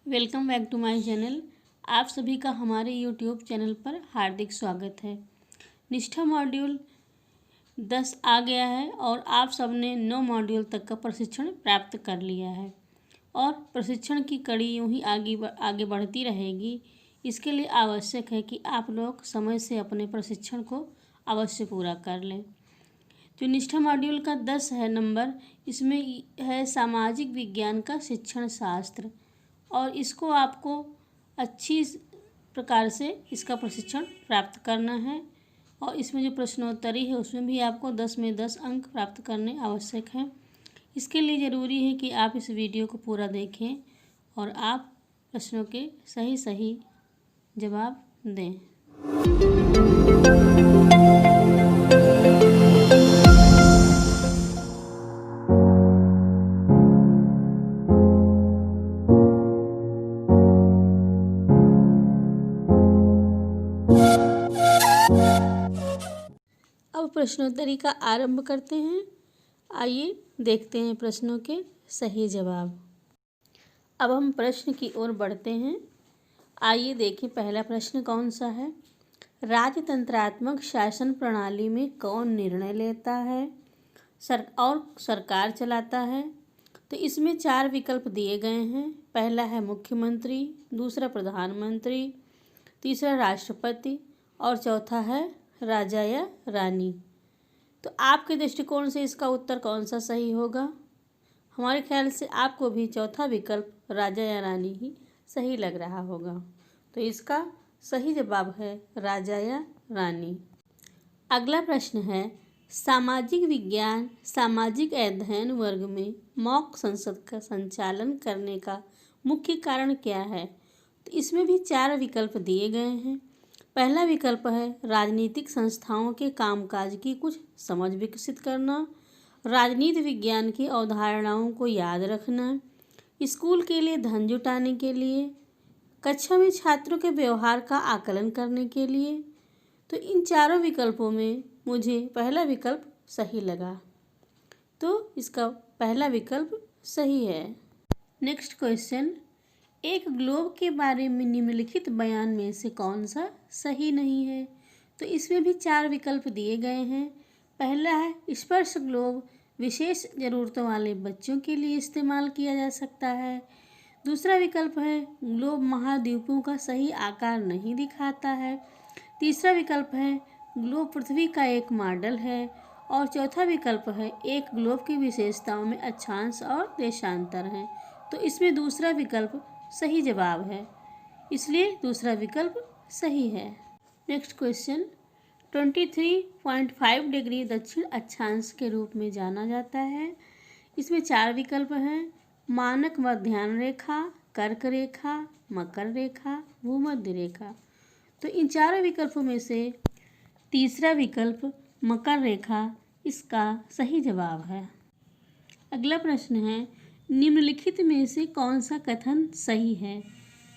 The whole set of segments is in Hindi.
Welcome back to my channel. आप सभी का हमारे यूट्यूब चैनल पर हार्दिक स्वागत है। निष्ठा मॉड्यूल 10 आ गया है और आप सबने 9 मॉड्यूल तक का प्रशिक्षण प्राप्त कर लिया है और प्रशिक्षण की कड़ी यूं ही आगे बढ़ती रहेगी। इसके लिए आवश्यक है कि आप लोग समय से अपने प्रशिक्षण को अवश्य पूरा कर लें। जो निष्ठा मॉड्यूल का 10 है नंबर, इसमें है सामाजिक विज्ञान का शिक्षण शास्त्र और इसको आपको अच्छी प्रकार से इसका प्रशिक्षण प्राप्त करना है और इसमें जो प्रश्नोत्तरी है उसमें भी आपको 10 में 10 अंक प्राप्त करने आवश्यक हैं। इसके लिए ज़रूरी है कि आप इस वीडियो को पूरा देखें और आप प्रश्नों के सही जवाब दें। अब प्रश्नोत्तरी का आरंभ करते हैं। आइए देखते हैं प्रश्नों के सही जवाब। अब हम प्रश्न की ओर बढ़ते हैं। आइए देखें पहला प्रश्न कौन सा है। राजतंत्रात्मक शासन प्रणाली में कौन निर्णय लेता है और सरकार चलाता है? तो इसमें 4 विकल्प दिए गए हैं। पहला है मुख्यमंत्री, दूसरा प्रधानमंत्री, तीसरा राष्ट्रपति और चौथा है राजा या रानी। तो आपके दृष्टिकोण से इसका उत्तर कौन सा सही होगा? हमारे ख्याल से आपको भी चौथा विकल्प राजा या रानी ही सही लग रहा होगा। तो इसका सही जवाब है राजा या रानी। अगला प्रश्न है सामाजिक विज्ञान सामाजिक अध्ययन वर्ग में मॉक संसद का संचालन करने का मुख्य कारण क्या है? तो इसमें भी 4 विकल्प दिए गए हैं। पहला विकल्प है राजनीतिक संस्थाओं के कामकाज की कुछ समझ विकसित करना, राजनीति विज्ञान की अवधारणाओं को याद रखना, स्कूल के लिए धन जुटाने के लिए, कक्षा में छात्रों के व्यवहार का आकलन करने के लिए। तो इन चारों विकल्पों में मुझे पहला विकल्प सही लगा, तो इसका पहला विकल्प सही है। नेक्स्ट क्वेश्चन, एक ग्लोब के बारे में निम्नलिखित बयान में से कौन सा सही नहीं है? तो इसमें भी 4 विकल्प दिए गए हैं। पहला है स्पर्श ग्लोब विशेष ज़रूरतों वाले बच्चों के लिए इस्तेमाल किया जा सकता है। दूसरा विकल्प है ग्लोब महाद्वीपों का सही आकार नहीं दिखाता है। तीसरा विकल्प है ग्लोब पृथ्वी का एक मॉडल है और चौथा विकल्प है एक ग्लोब की विशेषताओं में अक्षांश और देशांतर हैं। तो इसमें दूसरा विकल्प सही जवाब है, इसलिए दूसरा विकल्प सही है। नेक्स्ट क्वेश्चन, 23.5 डिग्री दक्षिण अक्षांश के रूप में जाना जाता है। इसमें 4 विकल्प हैं। मानक मध्याह्न रेखा, कर्क रेखा, मकर रेखा, भूमध्य रेखा। तो इन चारों विकल्पों में से तीसरा विकल्प मकर रेखा इसका सही जवाब है। अगला प्रश्न है निम्नलिखित में से कौन सा कथन सही है?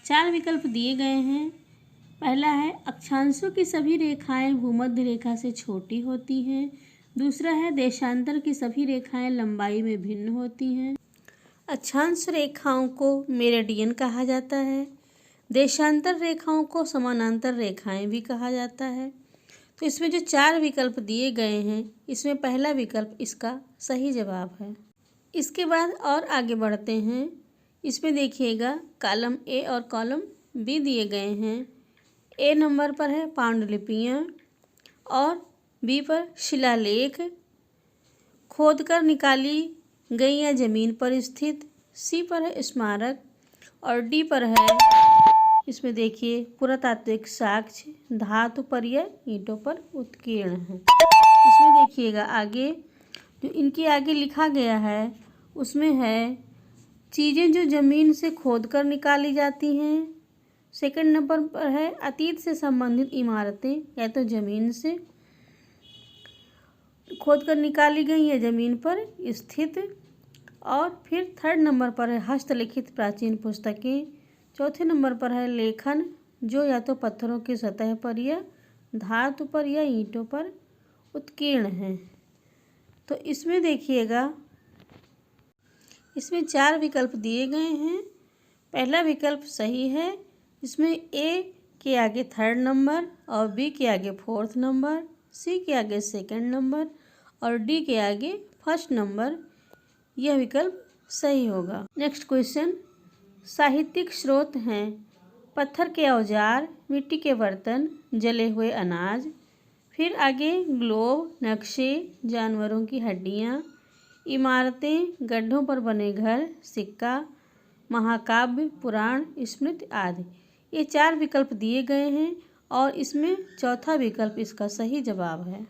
4 विकल्प दिए गए हैं। पहला है अक्षांशों की सभी रेखाएं भूमध्य रेखा से छोटी होती हैं। दूसरा है देशांतर की सभी रेखाएं लंबाई में भिन्न होती हैं। अक्षांश रेखाओं को मेरिडियन कहा जाता है। देशांतर रेखाओं को समानांतर रेखाएं भी कहा जाता है। तो इसमें जो 4 विकल्प दिए गए हैं इसमें पहला विकल्प इसका सही जवाब है। इसके बाद और आगे बढ़ते हैं। इसमें देखिएगा कॉलम ए और कॉलम बी दिए गए हैं। ए नंबर पर है पांडुलिपियाँ और बी पर शिलालेख खोदकर निकाली गई या जमीन पर स्थित, सी पर है स्मारक और डी पर है इसमें देखिए पुरातात्विक साक्ष्य धातु पर या ईंटों पर उत्कीर्ण है। इसमें देखिएगा आगे जो इनके आगे लिखा गया है उसमें है चीज़ें जो ज़मीन से खोदकर निकाली जाती हैं। सेकंड नंबर पर है अतीत से संबंधित इमारतें या तो ज़मीन से खोदकर निकाली गई या ज़मीन पर स्थित। और फिर थर्ड नंबर पर है हस्तलिखित प्राचीन पुस्तकें। चौथे नंबर पर है लेखन जो या तो पत्थरों की सतह पर या धातु पर या ईंटों पर उत्कीर्ण हैं। तो इसमें देखिएगा इसमें 4 विकल्प दिए गए हैं। पहला विकल्प सही है। इसमें ए के आगे थर्ड नंबर और बी के आगे फोर्थ नंबर, सी के आगे सेकंड नंबर और डी के आगे फर्स्ट नंबर, यह विकल्प सही होगा। नेक्स्ट क्वेश्चन, साहित्यिक स्रोत हैं पत्थर के औजार, मिट्टी के बर्तन, जले हुए अनाज। फिर आगे ग्लोब, नक्शे, जानवरों की हड्डियाँ, इमारतें, गड्ढों पर बने घर, सिक्का, महाकाव्य, पुराण, स्मृति आदि। ये 4 विकल्प दिए गए हैं और इसमें चौथा विकल्प इसका सही जवाब है।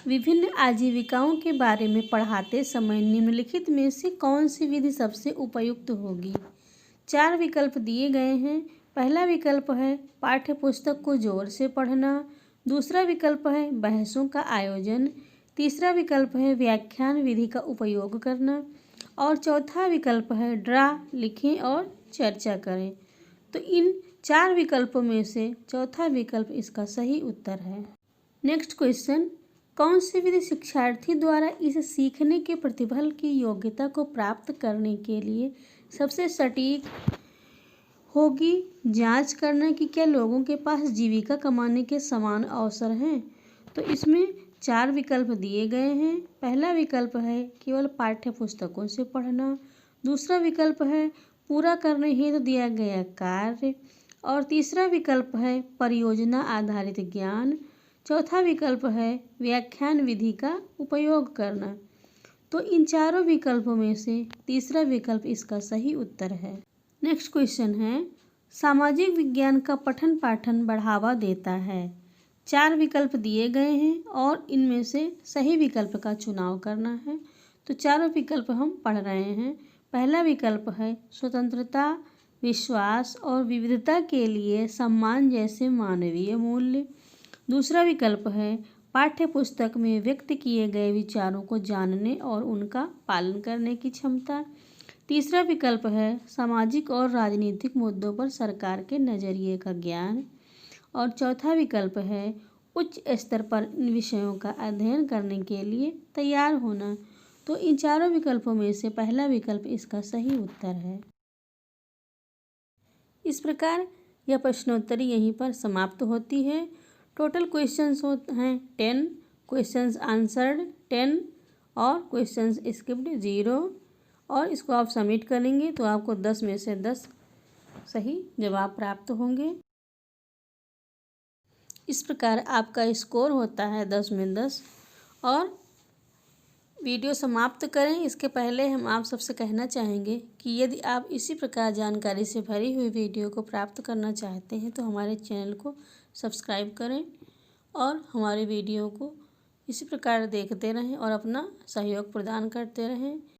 विभिन्न आजीविकाओं के बारे में पढ़ाते समय निम्नलिखित में से कौन सी विधि सबसे उपयुक्त होगी? 4 विकल्प दिए गए हैं। पहला विकल्प है पाठ्य पुस्तक को जोर से पढ़ना, दूसरा विकल्प है बहसों का आयोजन, तीसरा विकल्प है व्याख्यान विधि का उपयोग करना और चौथा विकल्प है ड्रा, लिखें और चर्चा करें। तो इन 4 विकल्पों में से चौथा विकल्प इसका सही उत्तर है। नेक्स्ट क्वेश्चन, कौन सी विधि शिक्षार्थी द्वारा इस सीखने के प्रतिफल की योग्यता को प्राप्त करने के लिए सबसे सटीक होगी? जांच करना कि क्या लोगों के पास जीविका कमाने के समान अवसर हैं। तो इसमें 4 विकल्प दिए गए हैं। पहला विकल्प है केवल पाठ्य पुस्तकों से पढ़ना, दूसरा विकल्प है पूरा करने हेतु दिया गया कार्य और तीसरा विकल्प है परियोजना आधारित ज्ञान, चौथा विकल्प है व्याख्यान विधि का उपयोग करना। तो इन चारों विकल्पों में से तीसरा विकल्प इसका सही उत्तर है। नेक्स्ट क्वेश्चन है, सामाजिक विज्ञान का पठन पाठन बढ़ावा देता है। 4 विकल्प दिए गए हैं और इनमें से सही विकल्प का चुनाव करना है। तो चारों विकल्प हम पढ़ रहे हैं। पहला विकल्प है स्वतंत्रता, विश्वास और विविधता के लिए सम्मान जैसे मानवीय मूल्य। दूसरा विकल्प है पाठ्य पुस्तक में व्यक्त किए गए विचारों को जानने और उनका पालन करने की क्षमता। तीसरा विकल्प है सामाजिक और राजनीतिक मुद्दों पर सरकार के नज़रिए का ज्ञान और चौथा विकल्प है उच्च स्तर पर इन विषयों का अध्ययन करने के लिए तैयार होना। तो इन चारों विकल्पों में से पहला विकल्प इसका सही उत्तर है। इस प्रकार यह प्रश्नोत्तरी यहीं पर समाप्त होती है। टोटल क्वेश्चंस हैं 10, क्वेश्चंस आंसर्ड 10 और क्वेश्चंस स्किप्ड 0 और इसको आप सबमिट करेंगे तो आपको 10 में से 10 सही जवाब प्राप्त होंगे। इस प्रकार आपका स्कोर होता है 10 में 10। और वीडियो समाप्त करें इसके पहले हम आप सबसे कहना चाहेंगे कि यदि आप इसी प्रकार जानकारी से भरी हुई वीडियो को प्राप्त करना चाहते हैं तो हमारे चैनल को सब्सक्राइब करें और हमारी वीडियो को इसी प्रकार देखते रहें और अपना सहयोग प्रदान करते रहें।